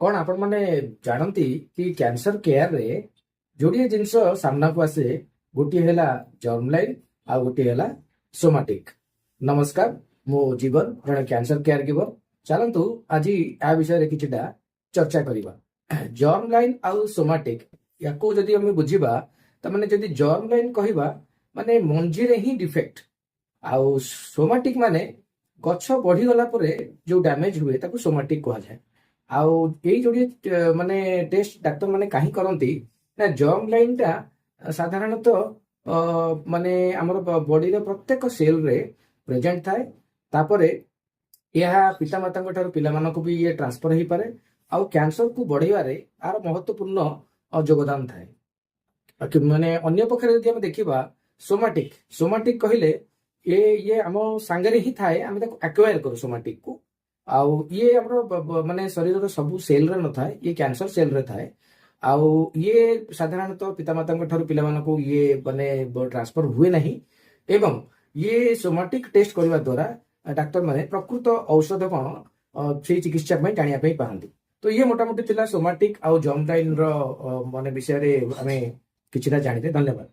कौन आपण माने जानती कि कैंसर केयर रे जोड़िए जिनस सामना को आसे गोटे है जर्म लाइन आ गोटे है सोमाटिक। नमस्कार, मो जीवन जड़े कैंसर केयर गिवर। चलतु आज या विषय कि चर्चा करवा। जर्म लाइन आउ सोमाटिक या जदि आम बुझा तो माने जदि जर्म लाइन कहवा माने मंजी रे ही डिफेक्ट आउ सोमाटिक माने गछ बढ़ी गला परे जो डैमेज हुए ताको सोमाटिक कहा जाए। आउ यही जोड़िए माने टेस्ट डाक्टर माने कहीं करती ना जर्म लाइन टा साधारणतः माने आमर बॉडी रे प्रत्येक सेल रे प्रेजेंट थाए। तापरे यह पितामाता पिलामानक भी ये ट्रांसफर हो पारे आउ कैंसर को बढ़ाइबारे आर महत्वपूर्ण योगदान थाए। माने अन्य पक्षरे यदि हम देखिबा सोमाटिक सोमाटिक कहले ये आम सांगरे ही थाए, आम एक्वायर करू सोमाटिक को। आउ ये हमर माने शरीर सबु सेल रे न थाए, ये कैंसर सेल रे थाए। आउ ये साधारणतः पितामाता पिलामानक ये माने ट्रांसफर हुए नहीं एवं ये सोमाटिक टेस्ट करने द्वारा डाक्टर माने प्रकृत औषध कौन से चिकित्सा जाना पाती। तो ये मोटामोटी थिला सोमाटिक आउ जर्म लाइन रो माने विषय रे आमे किछिटा जानिते। धन्यवाद।